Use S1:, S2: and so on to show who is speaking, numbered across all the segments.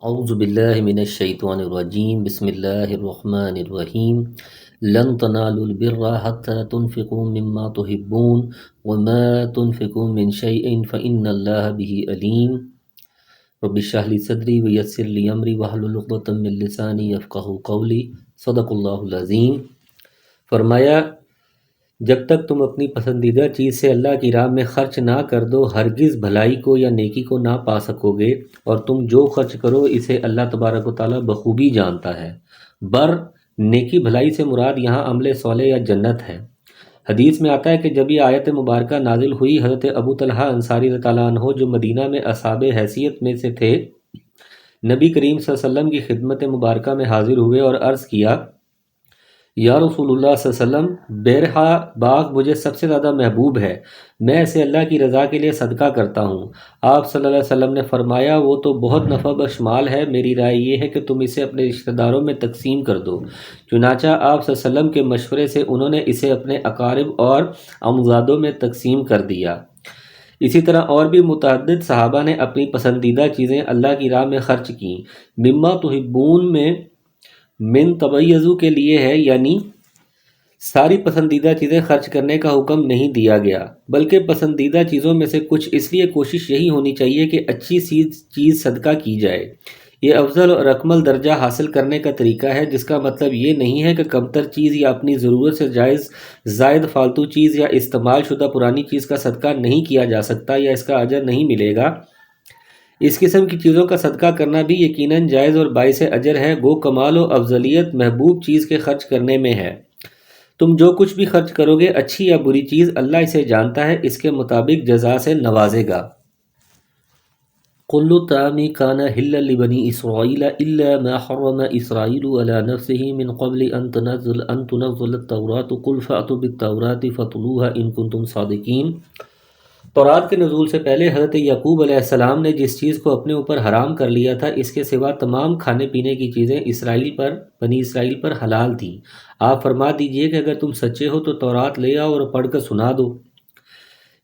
S1: اعوذ باللہ من الشیطان الرجیم بسم اللہ الرحمن الرحیم لن تنالوا البر حتى تنفقوا مما تحبون وما تنفقوا من شيء فإن الله به علیم رب اشرح لي صدری ویسر لي امری واحلل عقدۃ من لسانی یفقہوا قولی صدق اللہ العظیم۔ فرمایا جب تک تم اپنی پسندیدہ چیز سے اللہ کی راہ میں خرچ نہ کر دو ہرگز بھلائی کو یا نیکی کو نہ پا سکو گے، اور تم جو خرچ کرو اسے اللہ تبارک و تعالیٰ بخوبی جانتا ہے۔ بر نیکی بھلائی سے مراد یہاں عمل صالح یا جنت ہے۔ حدیث میں آتا ہے کہ جب یہ آیت مبارکہ نازل ہوئی، حضرت ابو طلحہ انصاری رضی اللہ عنہ جو مدینہ میں اصحاب حیثیت میں سے تھے، نبی کریم صلی اللہ علیہ وسلم کی خدمت مبارکہ میں حاضر ہوئے اور عرض کیا، یا رسول اللہ صلی اللہ علیہ وسلم، بیرہا باغ مجھے سب سے زیادہ محبوب ہے، میں اسے اللہ کی رضا کے لیے صدقہ کرتا ہوں۔ آپ صلی اللہ علیہ وسلم نے فرمایا، وہ تو بہت نفع بخش مال ہے، میری رائے یہ ہے کہ تم اسے اپنے رشتہ داروں میں تقسیم کر دو۔ چنانچہ آپ صلی اللہ علیہ وسلم کے مشورے سے انہوں نے اسے اپنے اقارب اور امزادوں میں تقسیم کر دیا۔ اسی طرح اور بھی متعدد صحابہ نے اپنی پسندیدہ چیزیں اللہ کی راہ میں خرچ کیں۔ مما تحبون میں من تبیضو کے لیے ہے، یعنی ساری پسندیدہ چیزیں خرچ کرنے کا حکم نہیں دیا گیا، بلکہ پسندیدہ چیزوں میں سے کچھ، اس لیے کوشش یہی ہونی چاہیے کہ اچھی چیز صدقہ کی جائے۔ یہ افضل اور اکمل درجہ حاصل کرنے کا طریقہ ہے، جس کا مطلب یہ نہیں ہے کہ کمتر چیز یا اپنی ضرورت سے زائد فالتو چیز یا استعمال شدہ پرانی چیز کا صدقہ نہیں کیا جا سکتا یا اس کا اجر نہیں ملے گا۔ اس قسم کی چیزوں کا صدقہ کرنا بھی یقیناً جائز اور باعث اجر ہے، گو کمال و افضلیت محبوب چیز کے خرچ کرنے میں ہے۔ تم جو کچھ بھی خرچ کرو گے، اچھی یا بری چیز، اللہ اسے جانتا ہے، اس کے مطابق جزا سے نوازے گا۔ کل الطعام کان حلا لبنی اسرائیل الا ما حرم اسرائیل علی نفسه من قبل ان تنزل التوراۃ قل فأتوا بالتوراۃ فاتلوها ان کنتم صادقین۔ تورات کے نزول سے پہلے حضرت یعقوب علیہ السلام نے جس چیز کو اپنے اوپر حرام کر لیا تھا، اس کے سوا تمام کھانے پینے کی چیزیں بنی اسرائیل پر حلال تھیں۔ آپ فرما دیجئے کہ اگر تم سچے ہو تو تورات لے آؤ اور پڑھ کر سنا دو۔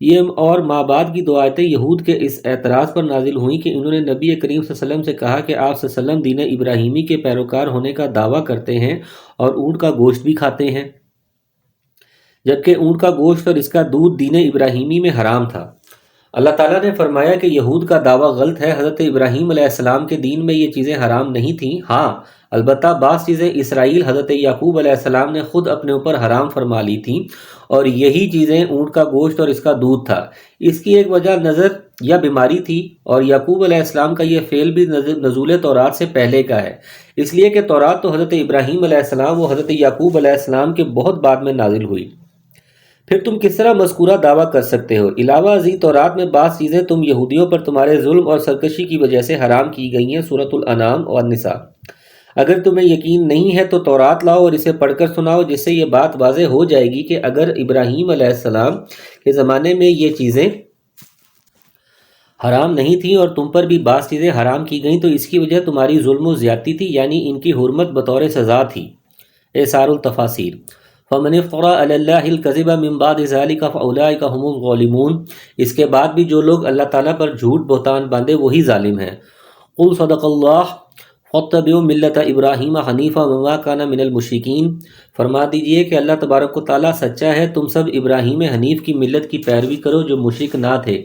S1: یہ اور ماں بعد کی دو آیتیں یہود کے اس اعتراض پر نازل ہوئیں کہ انہوں نے نبی کریم صلی اللہ علیہ وسلم سے کہا کہ آپ صلی اللہ علیہ وسلم دین ابراہیمی کے پیروکار ہونے کا دعویٰ کرتے ہیں اور اونٹ کا گوشت بھی کھاتے ہیں، جبکہ اونٹ کا گوشت اور اس کا دودھ دین ابراہیمی میں حرام تھا۔ اللہ تعالیٰ نے فرمایا کہ یہود کا دعویٰ غلط ہے، حضرت ابراہیم علیہ السلام کے دین میں یہ چیزیں حرام نہیں تھیں۔ ہاں البتہ بعض چیزیں اسرائیل حضرت یعقوب علیہ السلام نے خود اپنے اوپر حرام فرما لی تھیں، اور یہی چیزیں اونٹ کا گوشت اور اس کا دودھ تھا۔ اس کی ایک وجہ نظر یا بیماری تھی، اور یعقوب علیہ السلام کا یہ فعل بھی نزول تورات سے پہلے کا ہے، اس لیے کہ تورات تو حضرت ابراہیم علیہ السلام و حضرت یعقوب علیہ السلام کے بہت بعد میں نازل ہوئی۔ پھر تم کس طرح مذکورہ دعویٰ کر سکتے ہو؟ علاوہ ازیں تورات میں بعض چیزیں تم یہودیوں پر تمہارے ظلم اور سرکشی کی وجہ سے حرام کی گئی ہیں، سورۃ الانعام اور النساء۔ اگر تمہیں یقین نہیں ہے تو تورات لاؤ اور اسے پڑھ کر سناؤ، جس سے یہ بات واضح ہو جائے گی کہ اگر ابراہیم علیہ السلام کے زمانے میں یہ چیزیں حرام نہیں تھیں اور تم پر بھی بعض چیزیں حرام کی گئیں تو اس کی وجہ تمہاری ظلم و زیادتی تھی، یعنی ان کی حرمت بطور سزا تھی۔ ایثار التفاسیر۔ فمن افترى علی اللہ الکذب من بعد ذلک فاولئک هم الظالمون۔ اس کے بعد بھی جو لوگ اللہ تعالیٰ پر جھوٹ بہتان باندھے وہی ظالم ہیں۔ قل صدق اللہ فاتبعوا ملت ابراہیم حنیفا وما کان من المشرکین۔ فرما دیجئے کہ اللہ تبارک و تعالیٰ سچا ہے، تم سب ابراہیم حنیف کی ملت کی پیروی کرو جو مشرک نہ تھے۔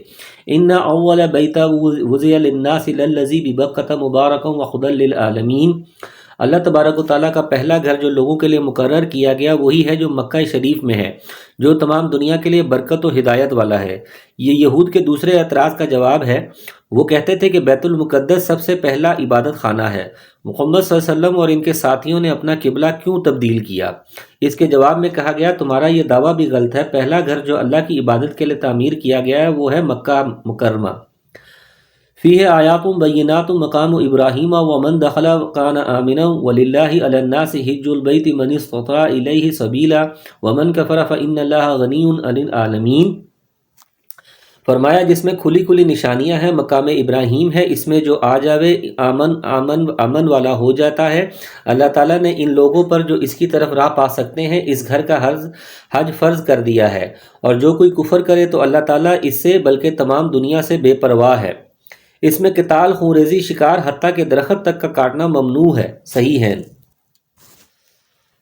S1: ان اول بیت وضع للناس للذی ببکۃ مبارکا وہدی للعالمین۔ اللہ تبارک و تعالیٰ کا پہلا گھر جو لوگوں کے لیے مقرر کیا گیا وہی ہے جو مکہ شریف میں ہے، جو تمام دنیا کے لیے برکت و ہدایت والا ہے۔ یہ یہود کے دوسرے اعتراض کا جواب ہے۔ وہ کہتے تھے کہ بیت المقدس سب سے پہلا عبادت خانہ ہے، محمد صلی اللہ علیہ وسلم اور ان کے ساتھیوں نے اپنا قبلہ کیوں تبدیل کیا؟ اس کے جواب میں کہا گیا تمہارا یہ دعویٰ بھی غلط ہے، پہلا گھر جو اللہ کی عبادت کے لیے تعمیر کیا گیا ہے وہ ہے مکہ مکرمہ۔ فیہ آیات بینات مقام ابراہیم ومن دخل کان آمنا وللہ علی الناس حج البیت من استطاع الیہ سبیلا ومن کفر فإن اللہ غنی عن العالمین۔ فرمایا جس میں کھلی کھلی نشانیاں ہیں، مقام ابراہیم ہے، اس میں جو آ جاوے امن والا ہو جاتا ہے۔ اللہ تعالیٰ نے ان لوگوں پر جو اس کی طرف راہ پا سکتے ہیں اس گھر کا حج فرض کر دیا ہے، اور جو کوئی کفر کرے تو اللہ تعالیٰ اس سے بلکہ تمام دنیا سے بے پرواہ ہے۔ اس میں قتال، خونریزی، شکار، حتیٰ کہ درخت تک کا کاٹنا ممنوع ہے۔ صحیح ہے۔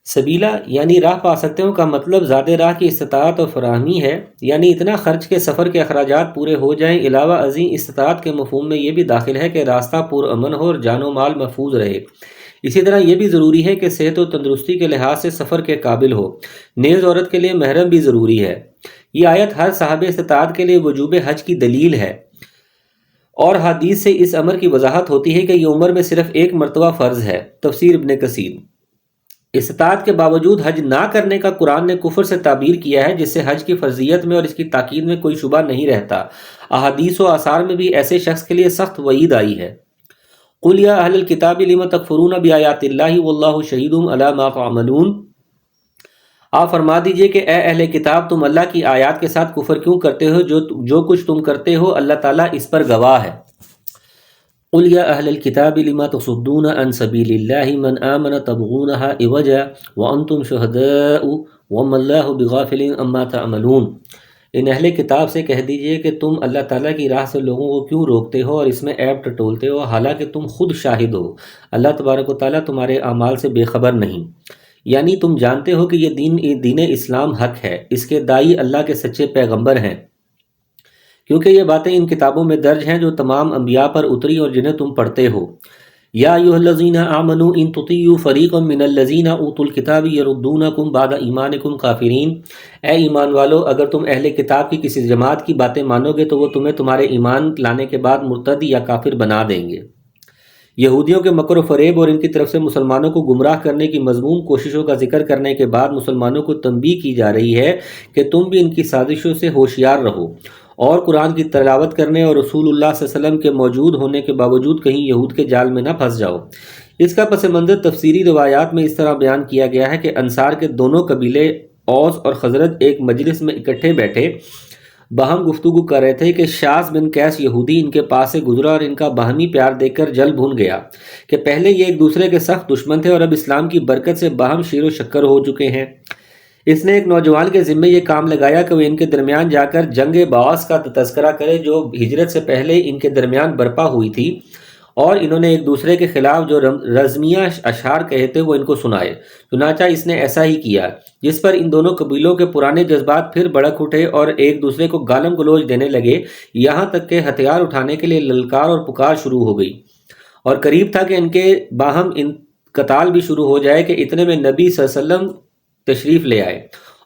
S1: سبیلا یعنی راہ پا سکتے ہوں کا مطلب زیادہ راہ کی استطاعت اور فراہمی ہے، یعنی اتنا خرچ کہ سفر کے اخراجات پورے ہو جائیں۔ علاوہ ازیں استطاعت کے مفہوم میں یہ بھی داخل ہے کہ راستہ پرامن ہو اور جان و مال محفوظ رہے۔ اسی طرح یہ بھی ضروری ہے کہ صحت و تندرستی کے لحاظ سے سفر کے قابل ہو۔ نیز عورت کے لیے محرم بھی ضروری ہے۔ یہ آیت ہر صاحب استطاعت کے لیے وجوب حج کی دلیل ہے، اور حدیث سے اس امر کی وضاحت ہوتی ہے کہ یہ عمر میں صرف ایک مرتبہ فرض ہے۔ تفسیر ابن کثیر۔ استطاعت کے باوجود حج نہ کرنے کا قرآن نے کفر سے تعبیر کیا ہے، جس سے حج کی فرضیت میں اور اس کی تاکید میں کوئی شبہ نہیں رہتا۔ احادیث و آثار میں بھی ایسے شخص کے لیے سخت وعید آئی ہے۔ قُلْ يَا أَهْلَ الْكِتَابِ لِمَ تَكْفُرُونَ بِآيَاتِ اللَّهِ وَاللَّهُ شَهِيدٌ عَلَىٰ مَا تَعْمَلُونَ۔ آپ فرما دیجئے کہ اے اہل کتاب، تم اللہ کی آیات کے ساتھ کفر کیوں کرتے ہو؟ جو کچھ تم کرتے ہو اللہ تعالیٰ اس پر گواہ ہے۔ قُلْ يَا أَهْلَ الْكِتَابِ لِمَ تَصُدُّونَ عَنْ سَبِيلِ اللَّهِ مَنْ آمَنَ تَبْغُونَهَا عِوَجًا وَأَنْتُمْ شُهَدَاءُ وَمَا اللَّهُ بِغَافِلٍ عَمَّا تَعْمَلُونَ۔ ان اہل کتاب سے کہہ دیجئے کہ تم اللہ تعالیٰ کی راہ سے لوگوں کو کیوں روکتے ہو اور اس میں عیب ٹٹولتے ہو، حالانکہ تم خود شاہد ہو۔ اللہ تبارک و تعالیٰ تمہارے اعمال سے بے خبر نہیں، یعنی تم جانتے ہو کہ یہ دین اسلام حق ہے، اس کے داعی اللہ کے سچے پیغمبر ہیں، کیونکہ یہ باتیں ان کتابوں میں درج ہیں جو تمام انبیاء پر اتری اور جنہیں تم پڑھتے ہو۔ یا ایھا الذین آمنوا ان تطیعوا فریقا من الذین اوتوا الکتاب یردونکم بعد ایمانکم کافرین۔ اے ایمان والو، اگر تم اہل کتاب کی کسی جماعت کی باتیں مانو گے تو وہ تمہیں تمہارے ایمان لانے کے بعد مرتد یا کافر بنا دیں گے۔ یہودیوں کے مکر و فریب اور ان کی طرف سے مسلمانوں کو گمراہ کرنے کی مذموم کوششوں کا ذکر کرنے کے بعد مسلمانوں کو تنبیہ کی جا رہی ہے کہ تم بھی ان کی سازشوں سے ہوشیار رہو، اور قرآن کی تلاوت کرنے اور رسول اللہ صلی اللہ علیہ وسلم کے موجود ہونے کے باوجود کہیں یہود کے جال میں نہ پھنس جاؤ۔ اس کا پس منظر تفسیری روایات میں اس طرح بیان کیا گیا ہے کہ انصار کے دونوں قبیلے اوس اور خزرج ایک مجلس میں اکٹھے بیٹھے باہم گفتگو کر رہے تھے کہ شاذ بن قیس یہودی ان کے پاس سے گزرا اور ان کا باہمی پیار دیکھ کر جل بھن گیا کہ پہلے یہ ایک دوسرے کے سخت دشمن تھے اور اب اسلام کی برکت سے باہم شیر و شکر ہو چکے ہیں۔ اس نے ایک نوجوان کے ذمے یہ کام لگایا کہ وہ ان کے درمیان جا کر جنگ بعث کا تذکرہ کرے جو ہجرت سے پہلے ان کے درمیان برپا ہوئی تھی، اور انہوں نے ایک دوسرے کے خلاف جو رزمیہ اشعار کہے تھے وہ ان کو سنائے۔ چنانچہ اس نے ایسا ہی کیا، جس پر ان دونوں قبیلوں کے پرانے جذبات پھر بڑک اٹھے اور ایک دوسرے کو گالم گلوچ دینے لگے، یہاں تک کہ ہتھیار اٹھانے کے لیے للکار اور پکار شروع ہو گئی، اور قریب تھا کہ ان کے باہم قتال بھی شروع ہو جائے کہ اتنے میں نبی صلی اللہ علیہ وسلم تشریف لے آئے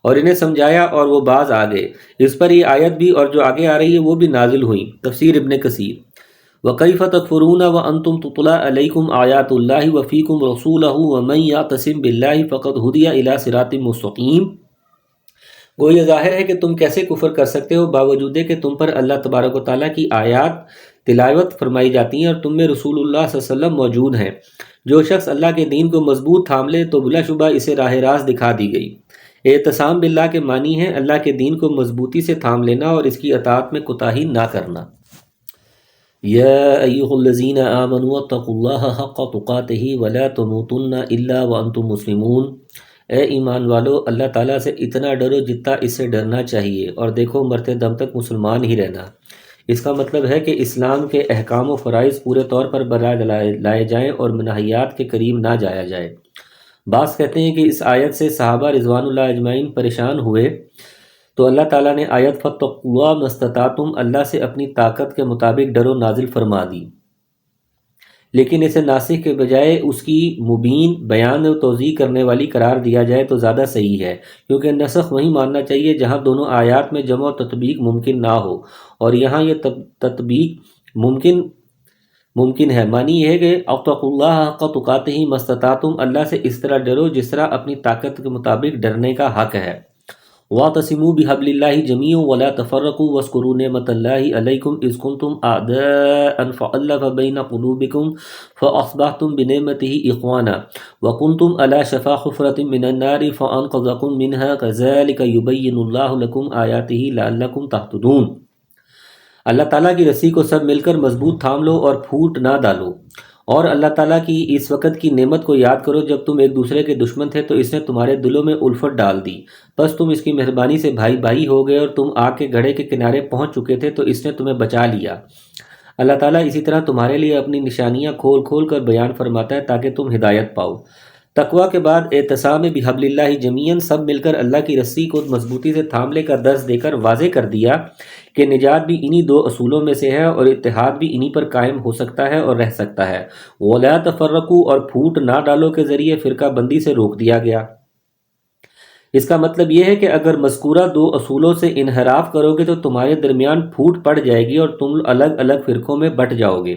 S1: اور انہیں سمجھایا اور وہ باز آ گئے۔ اس پر یہ آیت بھی اور جو آگے آ رہی ہے وہ بھی نازل ہوئی۔ تفسیر ابن کثیر۔ وَكَيْفَ تَكْفُرُونَ وَأَنْتُمْ تُتْلَىٰ عَلَيْكُمْ آيَاتُ اللَّهِ وَفِيكُمْ رَسُولُهُ وَمَن يَعْتَصِم بِاللَّهِ فَقَدْ هُدِيَ إِلَىٰ صِرَاطٍ مُّسْتَقِيمٍ۔ گو یہ ظاہر ہے کہ تم کیسے کفر کر سکتے ہو باوجود کہ تم پر اللہ تبارک و تعالیٰ کی آیات تلاوت فرمائی جاتی ہیں اور تم میں رسول اللہ صلی اللہ علیہ وسلم موجود ہیں۔ جو شخص اللہ کے دین کو مضبوط تھام لے تو بلا شبہ اسے راہ راست دکھا دی گئی۔ اعتصام باللہ کے معنی ہے اللہ کے دین کو مضبوطی سے تھام لینا اور اس کی اطاعت میں کوتاہی نہ کرنا۔ یا ایھا الذین آمنوا اتقوا اللہ حق تقاتہ ولا تموتن الا وانتم مسلمون۔ اے ایمان والو، اللہ تعالیٰ سے اتنا ڈرو جتنا اس سے ڈرنا چاہیے، اور دیکھو مرتے دم تک مسلمان ہی رہنا۔ اس کا مطلب ہے کہ اسلام کے احکام و فرائض پورے طور پر برائے لائے جائیں اور منہیات کے قریب نہ جایا جائے۔ بعض کہتے ہیں کہ اس آیت سے صحابہ رضوان اللہ اجمعین پریشان ہوئے تو اللہ تعالیٰ نے آیت فَاتَّقُوا اللَّهَ مَا اسْتَطَعْتُمْ اللہ سے اپنی طاقت کے مطابق ڈرو نازل فرما دی، لیکن اسے ناسخ کے بجائے اس کی مبین بیان و توضیح کرنے والی قرار دیا جائے تو زیادہ صحیح ہے، کیونکہ نسخ وہیں ماننا چاہیے جہاں دونوں آیات میں جمع و تطبیق ممکن نہ ہو، اور یہاں یہ تطبیق ممکن ہے۔ معنی یہ ہے کہ اتقوا اللہ حق تقاتہ ما استطعتم، اللہ سے اس طرح ڈرو جس طرح اپنی طاقت کے مطابق ڈرنے کا حق ہے۔ واعتصموا بحبل اللہ جميعا ولا تفرقوا واذكروا نعمة الله عليكم إذ كنتم أعداء فألف بين قلوبكم فأصبحتم بنعمته إخوانا وكنتم على شفا حفرة من النار فأنقذكم منها كذلك يبين الله لكم آياته لعلكم تهتدون۔ اللہ تعالیٰ کی رسی کو سب مل کر مضبوط تھام لو اور پھوٹ نہ ڈالو، اور اللہ تعالیٰ کی اس وقت کی نعمت کو یاد کرو جب تم ایک دوسرے کے دشمن تھے تو اس نے تمہارے دلوں میں الفت ڈال دی، بس تم اس کی مہربانی سے بھائی بھائی ہو گئے اور تم آگ کے گڑھے کے کنارے پہنچ چکے تھے تو اس نے تمہیں بچا لیا۔ اللہ تعالیٰ اسی طرح تمہارے لیے اپنی نشانیاں کھول کھول کر بیان فرماتا ہے تاکہ تم ہدایت پاؤ۔ تقویٰ کے بعد اعتصام بحبل اللہ جمیعاً، سب مل کر اللہ کی رسی کو مضبوطی سے تھام لے کر درس دے کر واضح کر دیا کہ نجات بھی انہی دو اصولوں میں سے ہے اور اتحاد بھی انہی پر قائم ہو سکتا ہے اور رہ سکتا ہے۔ وَلَا تَفَرَّقُوا، اور پھوٹ نہ ڈالو کے ذریعے فرقہ بندی سے روک دیا گیا۔ اس کا مطلب یہ ہے کہ اگر مذکورہ دو اصولوں سے انحراف کرو گے تو تمہارے درمیان پھوٹ پڑ جائے گی اور تم الگ الگ فرقوں میں بٹ جاؤ گے۔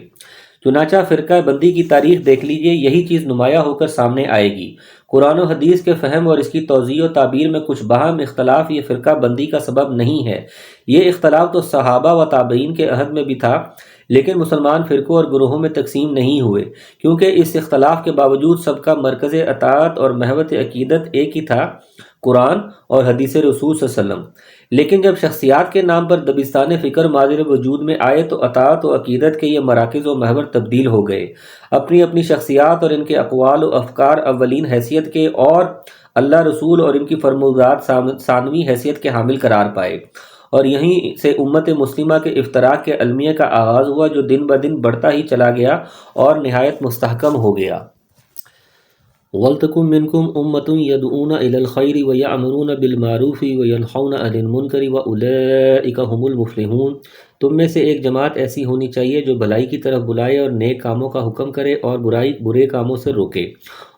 S1: چنانچہ فرقہ بندی کی تاریخ دیکھ لیجئے، یہی چیز نمایاں ہو کر سامنے آئے گی۔ قرآن و حدیث کے فہم اور اس کی توضیح و تعبیر میں کچھ باہم اختلاف یہ فرقہ بندی کا سبب نہیں ہے۔ یہ اختلاف تو صحابہ و تابعین کے عہد میں بھی تھا، لیکن مسلمان فرقوں اور گروہوں میں تقسیم نہیں ہوئے، کیونکہ اس اختلاف کے باوجود سب کا مرکز اطاعت اور محوت عقیدت ایک ہی تھا، قرآن اور حدیث رسول صلی اللہ علیہ وسلم۔ لیکن جب شخصیات کے نام پر دبستان فکر ماضر وجود میں آئے تو اطاعت و عقیدت کے یہ مراکز و محور تبدیل ہو گئے۔ اپنی اپنی شخصیات اور ان کے اقوال و افکار اولین حیثیت کے اور اللہ رسول اور ان کی فرمودات ثانوی حیثیت کے حامل قرار پائے، اور یہیں سے امت مسلمہ کے افتراق کے المیہ کا آغاز ہوا، جو دن بدن بڑھتا ہی چلا گیا اور نہایت مستحکم ہو گیا۔ وَلْتَكُن مِّنكُمْ أُمَّةٌ يَدْعُونَ إِلَى الْخَيْرِ وَيَأْمُرُونَ بِالْمَعْرُوفِ وَيَنْهَوْنَ عَنِ الْمُنكَرِ وَأُولَٰئِكَ هُمُ الْمُفْلِحُونَ۔ تم میں سے ایک جماعت ایسی ہونی چاہیے جو بھلائی کی طرف بلائے اور نیک کاموں کا حکم کرے اور برے کاموں سے روکے،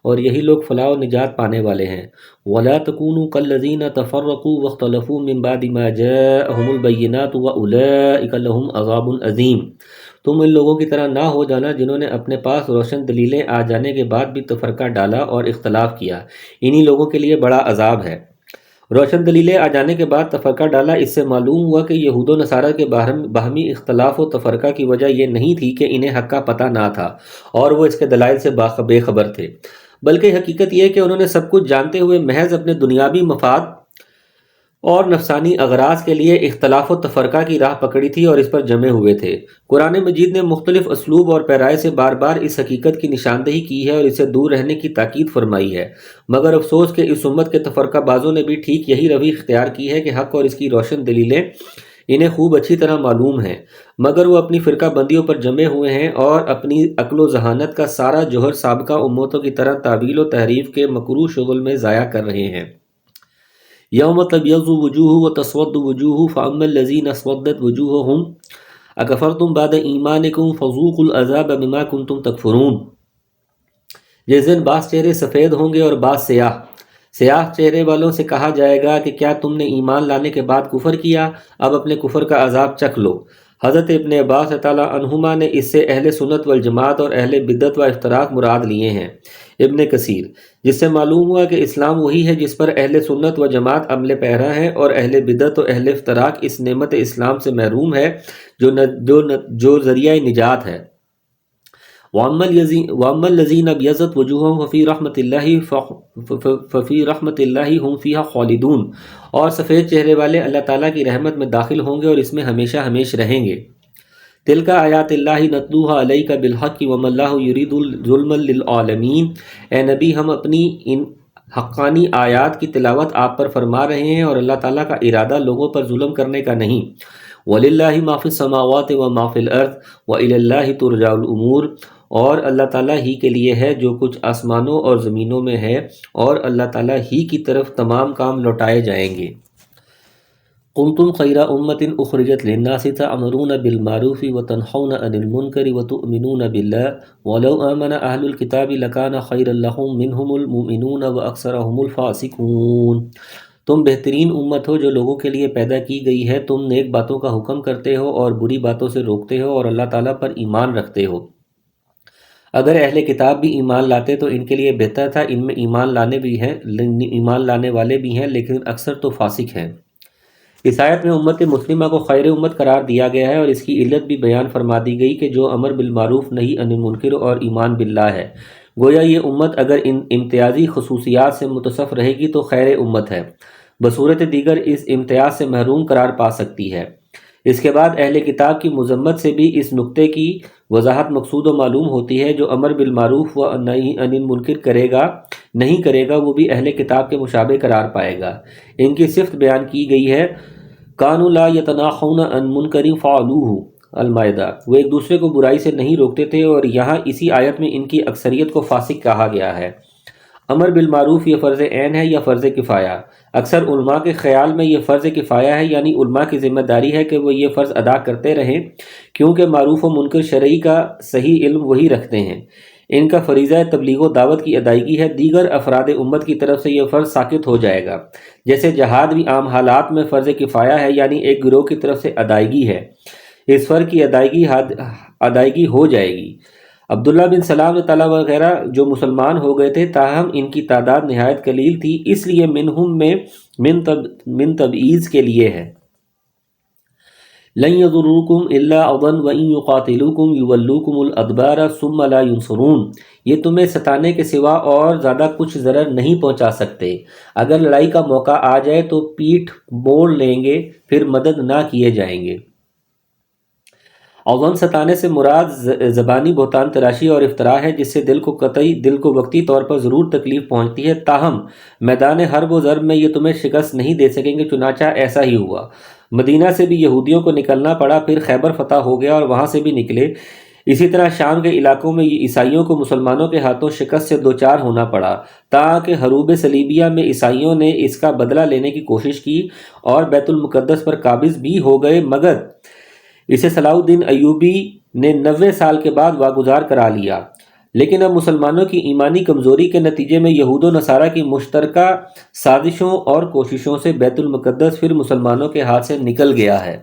S1: اور یہی لوگ فلاح و نجات پانے والے ہیں۔ وَلَا تَكُونُوا كَالَّذِينَ تَفَرَّقُوا وَاخْتَلَفُوا مِن بَعْدِ مَا جَاءَهُمُ الْبَيِّنَاتُ وَأُولَٰئِكَ لَهُمْ عَذَابٌ عَظِيمٌ۔ تم ان لوگوں کی طرح نہ ہو جانا جنہوں نے اپنے پاس روشن دلیلیں آ جانے کے بعد بھی تفرقہ ڈالا اور اختلاف کیا، انہی لوگوں کے لیے بڑا عذاب ہے۔ روشن دلیلیں آ جانے کے بعد تفرقہ ڈالا، اس سے معلوم ہوا کہ یہود و نصارہ کے باہمی اختلاف و تفرقہ کی وجہ یہ نہیں تھی کہ انہیں حق کا پتہ نہ تھا اور وہ اس کے دلائل سے بے خبر تھے، بلکہ حقیقت یہ کہ انہوں نے سب کچھ جانتے ہوئے محض اپنے دنیاوی مفاد اور نفسانی اغراض کے لیے اختلاف و تفرقہ کی راہ پکڑی تھی اور اس پر جمے ہوئے تھے۔ قرآن مجید نے مختلف اسلوب اور پیرائے سے بار بار اس حقیقت کی نشاندہی کی ہے اور اسے دور رہنے کی تاکید فرمائی ہے، مگر افسوس کہ اس امت کے تفرقہ بازوں نے بھی ٹھیک یہی روی اختیار کی ہے کہ حق اور اس کی روشن دلیلیں انہیں خوب اچھی طرح معلوم ہیں، مگر وہ اپنی فرقہ بندیوں پر جمے ہوئے ہیں اور اپنی عقل و ذہانت کا سارا جوہر سابقہ امتوں کی طرح تعویل و تحریف کے مکروہ شغل میں ضائع کر رہے ہیں۔ یوم تبیض وجوہ وتسود وجوہ فاما الذین اسودت وجوہہم اکفرتم بعد ایمانکم فذوقوا العذاب بما کنتم تکفرون۔ جس دن بعض چہرے سفید ہوں گے اور بعض سیاہ چہرے والوں سے کہا جائے گا کہ کیا تم نے ایمان لانے کے بعد کفر کیا؟ اب اپنے کفر کا عذاب چکھ لو۔ حضرت ابن عباس تعالیٰ عنہما نے اس سے اہل سنت والجماعت اور اہل بدعت و افتراق مراد لیے ہیں۔ ابن کثیر، جس سے معلوم ہوا کہ اسلام وہی ہے جس پر اہل سنت و جماعت عمل پیرا ہے، اور اہل بدعت و اہل افتراق اس نعمت اسلام سے محروم ہے جو ذریعہ نجات ہے۔ وَأَمَّا الَّذِينَ ابْيَضَّتْ وُجُوهُهُمْ فَفِي رَحْمَةِ اللَّهِ هُمْ فِيهَا خَالِدُونَ، اور سفید چہرے والے اللہ تعالیٰ کی رحمت میں داخل ہوں گے اور اس میں ہمیشہ ہمیش رہیں گے۔ تِلْكَ آیاتِ اللَّهِ نَتْلُوهَا عَلَيْكَ بِالْحَقِّ وَمَا اللَّهُ يُرِيدُ ظُلْمًا لِلْعَالَمِينَ۔ اے نبی، ہم اپنی ان حقانی آیات کی تلاوت آپ پر فرما رہے ہیں اور اللہ تعالیٰ کا ارادہ لوگوں پر ظلم کرنے کا نہیں۔ وَلِلَّهِ مَا فِي السَّمَاوَاتِ وَمَا فِي الْأَرْضِ وَإِلَى اللَّهِ تُرْجَعُ الْأُمُورُ، اور اللہ تعالیٰ ہی کے لیے ہے جو کچھ آسمانوں اور زمینوں میں ہے، اور اللہ تعالیٰ ہی کی طرف تمام کام لوٹائے جائیں گے۔ کنتم خیر امۃ اخرجت للناس تأمرون بالمعروف وتنہون عن المنکر وتؤمنون باللہ ولو آمن اہل الکتاب لکان خیرا لہم منہم المؤمنون واکثرہم الفاسقون۔ تم بہترین امت ہو جو لوگوں کے لیے پیدا کی گئی ہے، تم نیک باتوں کا حکم کرتے ہو اور بری باتوں سے روکتے ہو اور اللہ تعالیٰ پر ایمان رکھتے ہو۔ اگر اہل کتاب بھی ایمان لاتے تو ان کے لیے بہتر تھا، ان میں ایمان لانے والے بھی ہیں لیکن اکثر تو فاسق ہیں۔ اس آیت میں امت مسلمہ کو خیر امت قرار دیا گیا ہے اور اس کی علت بھی بیان فرما دی گئی کہ جو امر بالمعروف نہی عن المنکر اور ایمان باللہ ہے۔ گویا یہ امت اگر ان امتیازی خصوصیات سے متصف رہے گی تو خیر امت ہے، بصورت دیگر اس امتیاز سے محروم قرار پا سکتی ہے۔ اس کے بعد اہل کتاب کی مذمت سے بھی اس نقطے کی وضاحت مقصود و معلوم ہوتی ہے۔ جو امر بالمعروف و نہی عن المنکر نہیں کرے گا وہ بھی اہل کتاب کے مشابہ قرار پائے گا۔ ان کی صفت بیان کی گئی ہے، کانوا لا یتناہون عن منکر فعلوہ، المائدہ۔ وہ ایک دوسرے کو برائی سے نہیں روکتے تھے، اور یہاں اسی آیت میں ان کی اکثریت کو فاسق کہا گیا ہے۔ امر بالمعروف یہ فرض عین ہے یا فرض کفایہ؟ اکثر علماء کے خیال میں یہ فرض کفایہ ہے، یعنی علماء کی ذمہ داری ہے کہ وہ یہ فرض ادا کرتے رہیں، کیونکہ معروف و منکر شرعی کا صحیح علم وہی رکھتے ہیں۔ ان کا فریضہ تبلیغ و دعوت کی ادائیگی ہے، دیگر افراد امت کی طرف سے یہ فرض ساقط ہو جائے گا۔ جیسے جہاد بھی عام حالات میں فرض کفایہ ہے، یعنی ایک گروہ کی طرف سے ادائیگی ہے، اس فرض کی ادائیگی ہو جائے گی۔ عبداللہ بن سلام تعالیٰ وغیرہ جو مسلمان ہو گئے تھے، تاہم ان کی تعداد نہایت قلیل تھی، اس لیے منہم میں من تبعیض کے لیے ہے۔ لن یضروکم الا اذى وان یقاتلوکم یولوکم الادبار ثم لا ینصرون، یہ تمہیں ستانے کے سوا اور زیادہ کچھ ضرر نہیں پہنچا سکتے، اگر لڑائی کا موقع آ جائے تو پیٹھ موڑ لیں گے، پھر مدد نہ کیے جائیں گے۔ اوزن ستانے سے مراد زبانی بہتان تراشی اور افطرا ہے، جس سے دل کو وقتی طور پر ضرور تکلیف پہنچتی ہے، تاہم میدان حرب و ضرب میں یہ تمہیں شکست نہیں دے سکیں گے۔ چنانچہ ایسا ہی ہوا، مدینہ سے بھی یہودیوں کو نکلنا پڑا، پھر خیبر فتح ہو گیا اور وہاں سے بھی نکلے۔ اسی طرح شام کے علاقوں میں عیسائیوں کو مسلمانوں کے ہاتھوں شکست سے دوچار ہونا پڑا، تاکہ حروب صلیبیہ میں عیسائیوں نے اس کا بدلہ لینے کی کوشش کی اور بیت المقدس پر قابض بھی ہو گئے، مگر اسے صلاح الدین ایوبی نے 90 سال کے بعد واگزار کرا لیا۔ لیکن اب مسلمانوں کی ایمانی کمزوری کے نتیجے میں یہود و نصارہ کی مشترکہ سازشوں اور کوششوں سے بیت المقدس پھر مسلمانوں کے ہاتھ سے نکل گیا ہے۔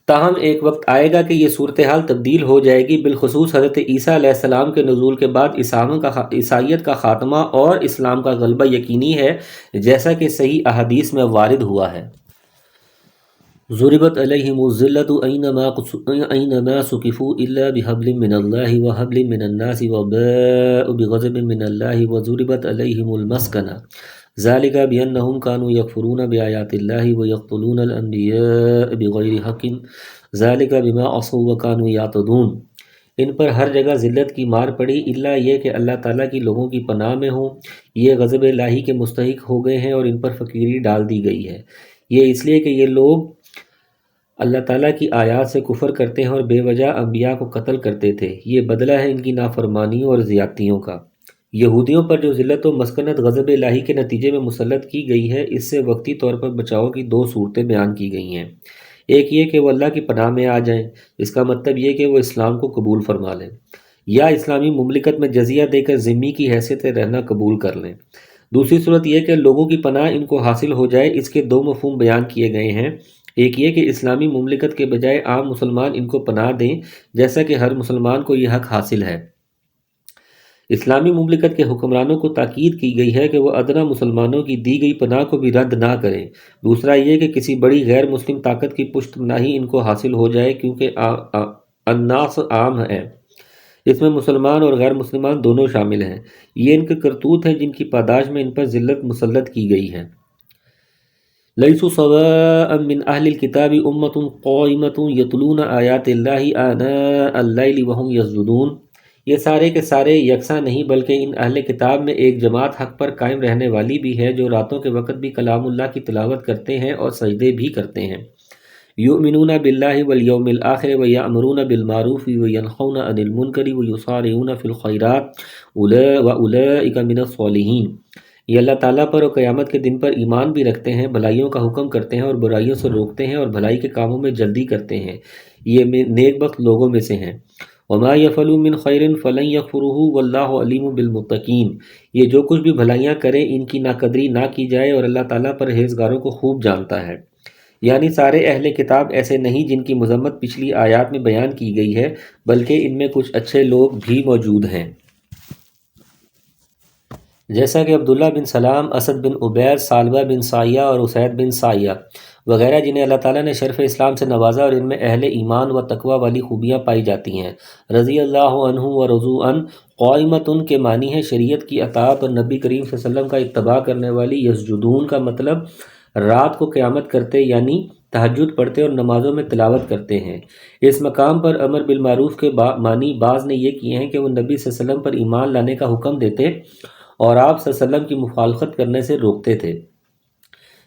S1: تاہم ایک وقت آئے گا کہ یہ صورتحال تبدیل ہو جائے گی، بالخصوص حضرت عیسیٰ علیہ السلام کے نزول کے بعد عیسائیت کا خاتمہ اور اسلام کا غلبہ یقینی ہے، جیسا کہ صحیح احادیث میں وارد ہوا ہے۔ ضربت علیہم الذلۃ اینما ثقفوا الا بحبل من اللہ وحبل من الناس وباءوا بغضب من اللہ وضربت علیہم المسکنہ ذلک بانہم کانوا یکفرون بآیات اللہ ویقتلون الانبیاء بغیر حق ذلک بما عصوا وکانوا یعتدون۔ ان پر ہر جگہ ذلت کی مار پڑی، الا یہ کہ اللہ تعالیٰ کی لوگوں کی پناہ میں ہوں، یہ غضب الہی کے مستحق ہو گئے ہیں اور ان پر فقیری ڈال دی گئی ہے۔ یہ اس لیے کہ یہ لوگ اللہ تعالیٰ کی آیات سے کفر کرتے ہیں اور بے وجہ انبیاء کو قتل کرتے تھے، یہ بدلہ ہے ان کی نافرمانیوں اور زیادتیوں کا۔ یہودیوں پر جو ذلت و مسکنت غضب الہی کے نتیجے میں مسلط کی گئی ہے، اس سے وقتی طور پر بچاؤ کی دو صورتیں بیان کی گئی ہیں۔ ایک یہ کہ وہ اللہ کی پناہ میں آ جائیں، اس کا مطلب یہ کہ وہ اسلام کو قبول فرما لیں، یا اسلامی مملکت میں جزیہ دے کر ذمی کی حیثیت رہنا قبول کر لیں۔ دوسری صورت یہ کہ لوگوں کی پناہ ان کو حاصل ہو جائے، اس کے دو مفہوم بیان کیے گئے ہیں۔ ایک یہ کہ اسلامی مملکت کے بجائے عام مسلمان ان کو پناہ دیں، جیسا کہ ہر مسلمان کو یہ حق حاصل ہے۔ اسلامی مملکت کے حکمرانوں کو تاکید کی گئی ہے کہ وہ ادنا مسلمانوں کی دی گئی پناہ کو بھی رد نہ کریں۔ دوسرا یہ کہ کسی بڑی غیر مسلم طاقت کی پشت پناہی ان کو حاصل ہو جائے، کیونکہ الناس عام ہے، اس میں مسلمان اور غیر مسلمان دونوں شامل ہیں۔ یہ ان کے کرتوت ہیں جن کی پاداش میں ان پر ذلت مسلط کی گئی ہے۔ لیسوا سواء من اہل الکتاب امۃ قائمۃ یتلون آیات اللہ آناء اللیل وہم یسجدون، یہ سارے کے سارے یکساں نہیں، بلکہ ان اہل کتاب میں ایک جماعت حق پر قائم رہنے والی بھی ہے، جو راتوں کے وقت بھی کلام اللہ کی تلاوت کرتے ہیں اور سجدے بھی کرتے ہیں۔ یؤمنون باللہ والیوم الآخر ویأمرون بالمعروف وینہون عن المنکر ویسارعون فی الخیرات واولئک من الصالحین، یہ اللہ تعالیٰ پر اور قیامت کے دن پر ایمان بھی رکھتے ہیں، بھلائیوں کا حکم کرتے ہیں اور برائیوں سے روکتے ہیں، اور بھلائی کے کاموں میں جلدی کرتے ہیں، یہ نیک بخت لوگوں میں سے ہیں۔ وما یفعلوا من خیر فلن یکفرہ واللہ علیم بالمتقین، یہ جو کچھ بھی بھلائیاں کریں ان کی ناقدری نہ کی جائے، اور اللہ تعالیٰ پرہیزگاروں کو خوب جانتا ہے۔ یعنی سارے اہل کتاب ایسے نہیں جن کی مذمت پچھلی آیات میں بیان کی گئی ہے، بلکہ ان میں کچھ اچھے لوگ بھی موجود ہیں، جیسا کہ عبداللہ بن سلام، اسد بن عبیر، ثعلبہ بن سایہ اور اسید بن سایہ وغیرہ، جنہیں اللہ تعالیٰ نے شرف اسلام سے نوازا اور ان میں اہل ایمان و تقوی والی خوبیاں پائی جاتی ہیں۔ رضی اللہ عنہ و رضوا عنہ قائمۃ کے معنی ہے شریعت کی اطاعت اور نبی کریم صلی اللہ علیہ وسلم کا اتباع کرنے والی۔ یسجدون کا مطلب رات کو قیامت کرتے، یعنی تہجد پڑھتے اور نمازوں میں تلاوت کرتے ہیں۔ اس مقام پر امر بالمعروف کے معنی بعض نے یہ کیے ہیں کہ وہ نبی صلی اللہ علیہ وسلم پر ایمان لانے کا حکم دیتے اور آپ صلی اللہ علیہ وسلم کی مخالفت کرنے سے روکتے تھے۔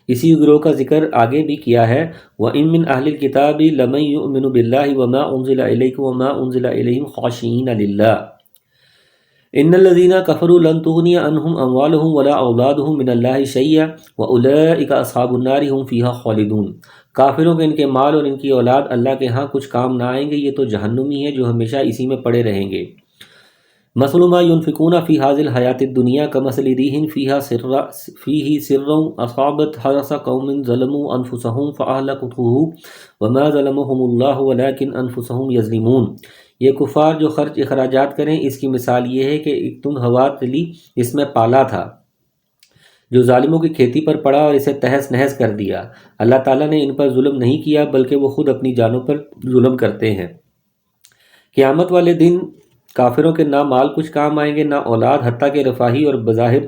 S1: اسی گروہ کا ذکر آگے بھی کیا ہے، وَإِن مِّنْ أَهْلِ الْكِتَابِ لَمَن يُؤْمِنُ بِاللَّهِ وَمَا أُنزِلَ إِلَيْكُمْ وَمَا أُنزِلَ إِلَيْهِمْ خَاشِعِينَ لِلَّهِ إِنَّ الَّذِينَ كَفَرُوا لَن تُغْنِيَ عَنْهُمْ أَمْوَالُهُمْ وَلَا أَوْلَادُهُم مِّنَ اللَّهِ شَيْئًا وَأُولَٰئِكَ أَصْحَابُ النَّارِ هُمْ فِيهَا خَالِدُونَ۔ کافروں کے ان کے مال اور ان کی اولاد اللہ کے ہاں کچھ کام نہ آئیں گے، یہ تو جہنمی ہیں جو ہمیشہ اسی میں پڑے رہیں گے۔ مثل ما ينفقون في هذه الحياة الدنيا كمثل ريح فيه سر أصابت حرث قوم ظلموا أنفسهم فأهلكته وما ظلمهم الله ولكن أنفسهم يظلمون۔ یہ کفار جو خرچ اخراجات کریں، اس کی مثال یہ ہے کہ ایک تند ہوا تلی اس میں پالا تھا جو ظالموں کی کھیتی پر پڑا اور اسے تہس نہس کر دیا۔ اللہ تعالیٰ نے ان پر ظلم نہیں کیا بلکہ وہ خود اپنی جانوں پر ظلم کرتے ہیں۔ قیامت والے دن کافروں کے نہ مال کچھ کام آئیں گے نہ اولاد، حتیٰ کہ رفاہی اور بظاہر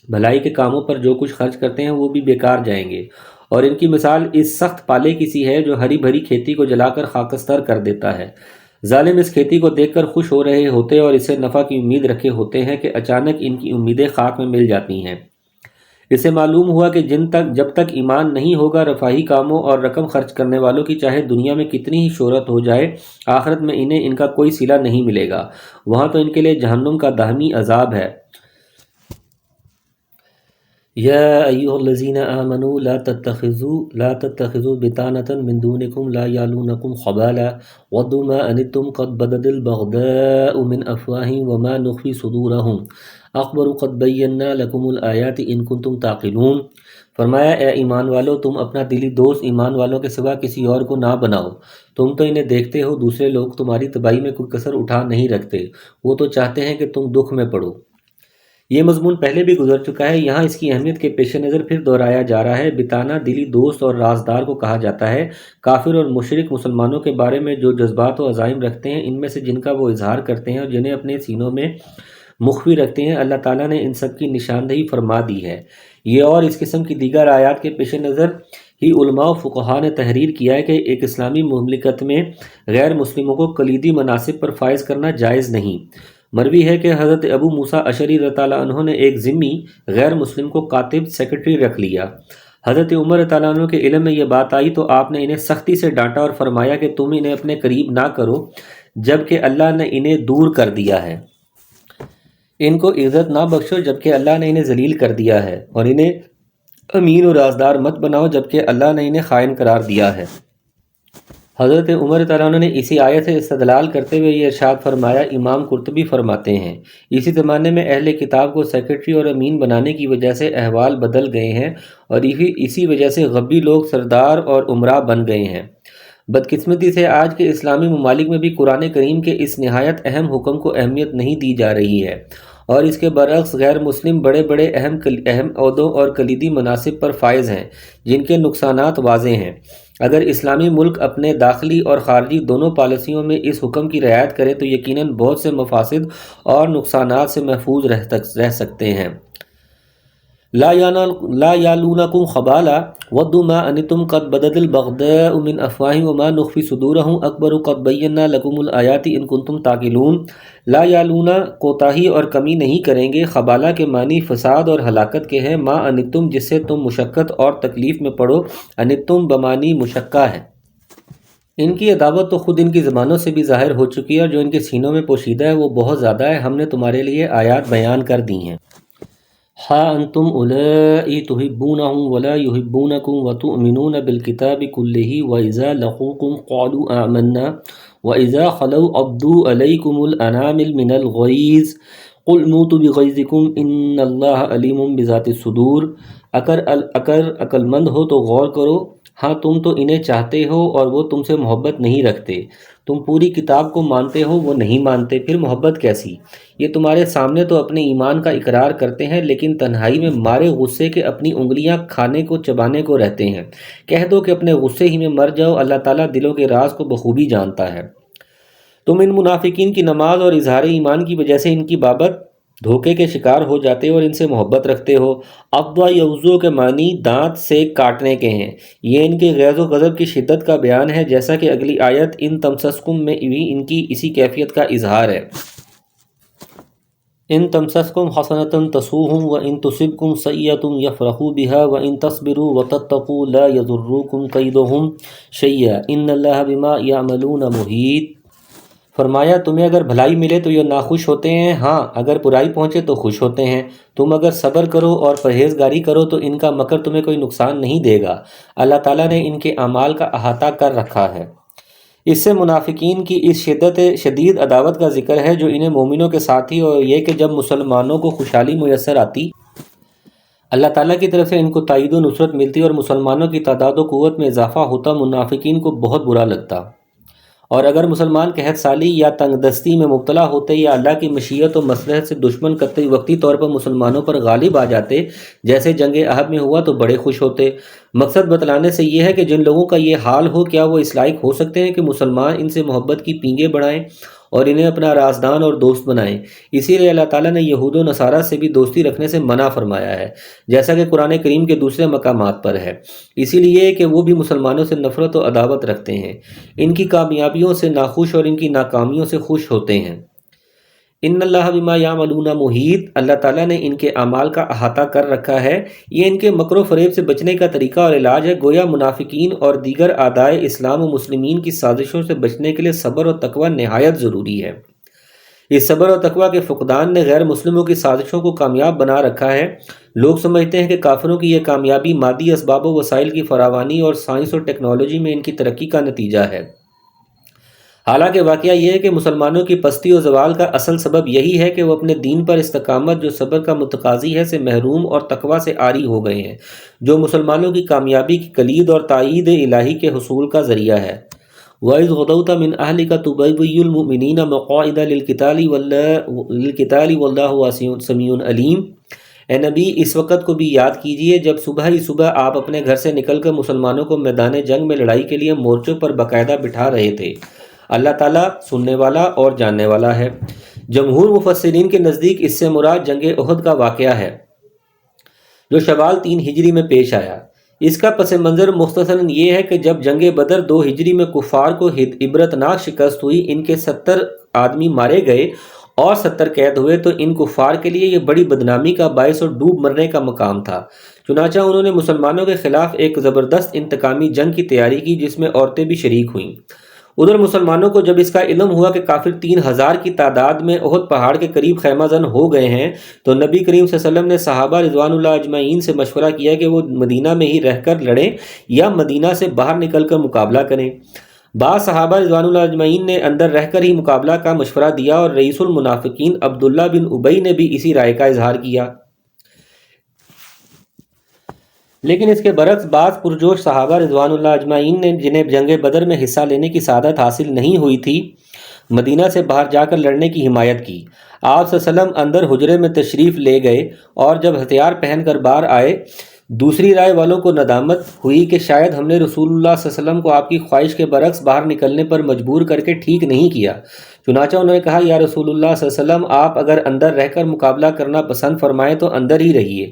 S1: بھلائی کے کاموں پر جو کچھ خرچ کرتے ہیں وہ بھی بیکار جائیں گے، اور ان کی مثال اس سخت پالے کی سی ہے جو ہری بھری کھیتی کو جلا کر خاکستر کر دیتا ہے۔ ظالم اس کھیتی کو دیکھ کر خوش ہو رہے ہوتے اور اسے نفع کی امید رکھے ہوتے ہیں کہ اچانک ان کی امیدیں خاک میں مل جاتی ہیں۔ اسے معلوم ہوا کہ جب تک ایمان نہیں ہوگا، رفاہی کاموں اور رقم خرچ کرنے والوں کی چاہے دنیا میں کتنی ہی شہرت ہو جائے، آخرت میں انہیں ان کا کوئی صلہ نہیں ملے گا، وہاں تو ان کے لیے جہنم کا دائمی عذاب ہے۔ یا ایھا الذین آمنوا لا تتخذوا بطانة من دونکم لا یعلونکم خبالا ودوا ما عنتم قد بدت البغضاء من افواہہم وما نخفی صدورہم اکبر قد بینا لکم الآیات ان کنتم تعقلون۔ فرمایا، اے ایمان والو، تم اپنا دلی دوست ایمان والوں کے سوا کسی اور کو نہ بناؤ، تم تو انہیں دیکھتے ہو دوسرے لوگ تمہاری تباہی میں کوئی کسر اٹھا نہیں رکھتے، وہ تو چاہتے ہیں کہ تم دکھ میں پڑو۔ یہ مضمون پہلے بھی گزر چکا ہے، یہاں اس کی اہمیت کے پیش نظر پھر دہرایا جا رہا ہے۔ بتانا دلی دوست اور رازدار کو کہا جاتا ہے۔ کافر اور مشرک مسلمانوں کے بارے میں جو جذبات و عزائم رکھتے ہیں، ان میں سے جن کا وہ اظہار کرتے ہیں اور جنہیں اپنے سینوں میں مخفی رکھتے ہیں، اللہ تعالیٰ نے ان سب کی نشاندہی فرما دی ہے۔ یہ اور اس قسم کی دیگر آیات کے پیش نظر ہی علماء و فقہاء نے تحریر کیا ہے کہ ایک اسلامی مملکت میں غیر مسلموں کو کلیدی مناصب پر فائز کرنا جائز نہیں۔ مروی ہے کہ حضرت ابو موسیٰ اشعری رضی اللہ عنہ نے ایک ذمی غیر مسلم کو کاتب سیکرٹری رکھ لیا۔ حضرت عمر رضی اللہ عنہ کے علم میں یہ بات آئی تو آپ نے انہیں سختی سے ڈانٹا اور فرمایا کہ تم انہیں اپنے قریب نہ کرو جبکہ اللہ نے انہیں دور کر دیا ہے، ان کو عزت نہ بخشو جبکہ اللہ نے انہیں ذلیل کر دیا ہے، اور انہیں امین و رازدار مت بناؤ جبکہ اللہ نے انہیں خائن قرار دیا ہے۔ حضرت عمر رضی اللہ عنہ نے اسی آیت سے استدلال کرتے ہوئے یہ ارشاد فرمایا۔ امام قرطبی فرماتے ہیں، اسی زمانے میں اہل کتاب کو سیکرٹری اور امین بنانے کی وجہ سے احوال بدل گئے ہیں، اور اسی وجہ سے غبی لوگ سردار اور امراء بن گئے ہیں۔ بدقسمتی سے آج کے اسلامی ممالک میں بھی قرآن کریم کے اس نہایت اہم حکم کو اہمیت نہیں دی جا رہی ہے، اور اس کے برعکس غیر مسلم بڑے بڑے اہم عہدوں اور کلیدی مناصب پر فائز ہیں جن کے نقصانات واضح ہیں۔ اگر اسلامی ملک اپنے داخلی اور خارجی دونوں پالیسیوں میں اس حکم کی رعایت کرے تو یقیناً بہت سے مفاسد اور نقصانات سے محفوظ رہ سکتے ہیں۔ لا یعلونکم خبالا ودوا ما عنتم قد بدت البغضاء من افواہہم وما نخفی صدورہم اکبر قد بینا لکم الآیات ان کنتم تعقلون۔ لا یعلون کوتاہی اور کمی نہیں کریں گے، خبالہ کے معنی فساد اور ہلاکت کے ہیں، ما عنتم جس سے تم مشقت اور تکلیف میں پڑو، عنتم بمعنی مشقہ ہے۔ ان کی عداوت تو خود ان کی زبانوں سے بھی ظاہر ہو چکی ہے، اور جو ان کے سینوں میں پوشیدہ ہے وہ بہت زیادہ ہے۔ ہم نے تمہارے لیے آیات بیان کر دی ہیں۔ ہا انتم اولائی تحبونہم ولا یحبونکم وتؤمنون بالکتاب کلہ واذا لقوکم قالوا آمنا واذا خلوا عضوا علیکم الانامل من الغیظ قل موتوا بغیظکم ان اللہ علیم بذات الصدور۔ اگر عقل مند ہو تو غور کرو، ہاں تم تو انہیں چاہتے ہو اور وہ تم سے محبت نہیں رکھتے، تم پوری کتاب کو مانتے ہو وہ نہیں مانتے، پھر محبت کیسی؟ یہ تمہارے سامنے تو اپنے ایمان کا اقرار کرتے ہیں لیکن تنہائی میں مارے غصے کے اپنی انگلیاں کھانے کو چبانے کو رہتے ہیں۔ کہہ دو کہ اپنے غصے ہی میں مر جاؤ، اللہ تعالیٰ دلوں کے راز کو بخوبی جانتا ہے۔ تم ان منافقین کی نماز اور اظہار ایمان کی وجہ سے ان کی بابت دھوکے کے شکار ہو جاتے ہو اور ان سے محبت رکھتے ہو۔ عضوا یعضو کے معنی دانت سے کاٹنے کے ہیں۔ یہ ان کے غیظ و غضب کی شدت کا بیان ہے، جیسا کہ اگلی آیت ان تمسسکم میں بھی ان کی اسی کیفیت کا اظہار ہے۔ ان تمسسکم حسنۃ تسؤہم وان تصبکم سیئۃ یفرحوا بها وان تصبروا وتتقوا لا یضرکم کیدہم شیئا ان اللہ بما یعملون محیط۔ فرمایا تمہیں اگر بھلائی ملے تو یہ ناخوش ہوتے ہیں، ہاں اگر برائی پہنچے تو خوش ہوتے ہیں۔ تم اگر صبر کرو اور پرہیزگاری کرو تو ان کا مکر تمہیں کوئی نقصان نہیں دے گا، اللہ تعالیٰ نے ان کے اعمال کا احاطہ کر رکھا ہے۔ اس سے منافقین کی اس شدید عداوت کا ذکر ہے جو انہیں مومنوں کے ساتھ ہی، اور یہ کہ جب مسلمانوں کو خوشحالی میسر آتی اللہ تعالیٰ کی طرف سے ان کو تائید و نصرت ملتی اور مسلمانوں کی تعداد و قوت میں اضافہ ہوتا، منافقین کو بہت برا لگتا، اور اگر مسلمان قحط سالی یا تنگ دستی میں مبتلا ہوتے یا اللہ کی مشیت و مصلحت سے دشمن وقتی طور پر مسلمانوں پر غالب آ جاتے جیسے جنگ احد میں ہوا تو بڑے خوش ہوتے۔ مقصد بتلانے سے یہ ہے کہ جن لوگوں کا یہ حال ہو کیا وہ اس لائق ہو سکتے ہیں کہ مسلمان ان سے محبت کی پینگیں بڑھائیں اور انہیں اپنا رازدان اور دوست بنائیں۔ اسی لیے اللہ تعالیٰ نے یہود و نصارہ سے بھی دوستی رکھنے سے منع فرمایا ہے، جیسا کہ قرآن کریم کے دوسرے مقامات پر ہے، اسی لیے کہ وہ بھی مسلمانوں سے نفرت و عداوت رکھتے ہیں، ان کی کامیابیوں سے ناخوش اور ان کی ناکامیوں سے خوش ہوتے ہیں۔ ان اللہ بما یعملون محیط، اللہ تعالیٰ نے ان کے اعمال کا احاطہ کر رکھا ہے۔ یہ ان کے مکر و فریب سے بچنے کا طریقہ اور علاج ہے۔ گویا منافقین اور دیگر اعدائے اسلام و مسلمین کی سازشوں سے بچنے کے لیے صبر و تقوی نہایت ضروری ہے۔ اس صبر و تقوی کے فقدان نے غیر مسلموں کی سازشوں کو کامیاب بنا رکھا ہے۔ لوگ سمجھتے ہیں کہ کافروں کی یہ کامیابی مادی اسباب و وسائل کی فراوانی اور سائنس اور ٹیکنالوجی میں ان کی ترقی کا نتیجہ ہے، حالانکہ واقعہ یہ ہے کہ مسلمانوں کی پستی و زوال کا اصل سبب یہی ہے کہ وہ اپنے دین پر استقامت جو صبر کا متقاضی ہے سے محروم اور تقوی سے عاری ہو گئے ہیں، جو مسلمانوں کی کامیابی کی کلید اور تائید الہی کے حصول کا ذریعہ ہے۔ وَإِذْ غَدَوْتَ مِنْ أَهْلِكَ تُبَوِّئُ الْمُؤْمِنِينَ مَقَاعِدَ لِلْقِتَالِ وَاللَّهُ سَمِيعٌ عَلِيمٌ۔ اے نبی اس وقت کو بھی یاد کیجئے جب صبح ہی صبح آپ اپنے گھر سے نکل کر مسلمانوں کو میدان جنگ میں لڑائی کے لیے مورچوں پر باقاعدہ بٹھا رہے تھے، اللہ تعالیٰ سننے والا اور جاننے والا ہے۔ جمہور مفسرین کے نزدیک اس سے مراد جنگ احد کا واقعہ ہے جو شوال 3 ہجری میں پیش آیا۔ اس کا پس منظر مختصراً یہ ہے کہ جب جنگ بدر 2 ہجری میں کفار کو عبرتناک شکست ہوئی، ان کے 70 آدمی مارے گئے اور 70 قید ہوئے، تو ان کفار کے لیے یہ بڑی بدنامی کا باعث اور ڈوب مرنے کا مقام تھا۔ چنانچہ انہوں نے مسلمانوں کے خلاف ایک زبردست انتقامی جنگ کی تیاری کی جس میں عورتیں بھی شریک ہوئیں۔ ادھر مسلمانوں کو جب اس کا علم ہوا کہ کافر 3000 کی تعداد میں احد پہاڑ کے قریب خیمہ زن ہو گئے ہیں، تو نبی کریم صلی اللہ علیہ وسلم نے صحابہ رضوان اللہ اجمعین سے مشورہ کیا کہ وہ مدینہ میں ہی رہ کر لڑیں یا مدینہ سے باہر نکل کر مقابلہ کریں۔ بعض صحابہ رضوان اللہ اجمعین نے اندر رہ کر ہی مقابلہ کا مشورہ دیا اور رئیس المنافقین عبداللہ بن ابی نے بھی اسی رائے کا اظہار کیا، لیکن اس کے برعکس بعض پرجوش صحابہ رضوان اللہ اجمعین نے جنہیں جنگ بدر میں حصہ لینے کی سعادت حاصل نہیں ہوئی تھی، مدینہ سے باہر جا کر لڑنے کی حمایت کی۔ آپ صلی اللہ علیہ وسلم اندر حجرے میں تشریف لے گئے اور جب ہتھیار پہن کر باہر آئے، دوسری رائے والوں کو ندامت ہوئی کہ شاید ہم نے رسول اللہ صلی اللہ علیہ وسلم کو آپ کی خواہش کے برعکس باہر نکلنے پر مجبور کر کے ٹھیک نہیں کیا۔ چنانچہ انہوں نے کہا، یا رسول اللہ صلی اللہ علیہ وسلم، آپ اگر اندر رہ کر مقابلہ کرنا پسند فرمائیں تو اندر ہی رہیے۔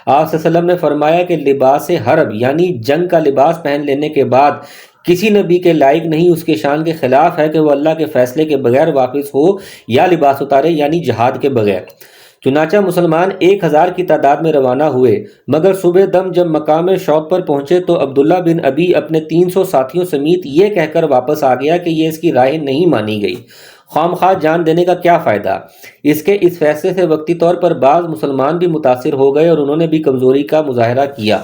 S1: آپ صلی اللہ علیہ وسلم نے فرمایا کہ لباس حرب یعنی جنگ کا لباس پہن لینے کے بعد کسی نبی کے لائق نہیں، اس کے شان کے خلاف ہے کہ وہ اللہ کے فیصلے کے بغیر واپس ہو یا لباس اتارے یعنی جہاد کے بغیر۔ چنانچہ مسلمان 1000 کی تعداد میں روانہ ہوئے، مگر صبح دم جب مقام شوق پر پہنچے تو عبداللہ بن ابی اپنے 300 ساتھیوں سمیت یہ کہہ کر واپس آ گیا کہ یہ اس کی رائے نہیں مانی گئی، خواہ جان دینے کا کیا فائدہ۔ اس فیصلے سے وقتی طور پر بعض مسلمان بھی متاثر ہو گئے اور انہوں نے بھی کمزوری کا مظاہرہ کیا۔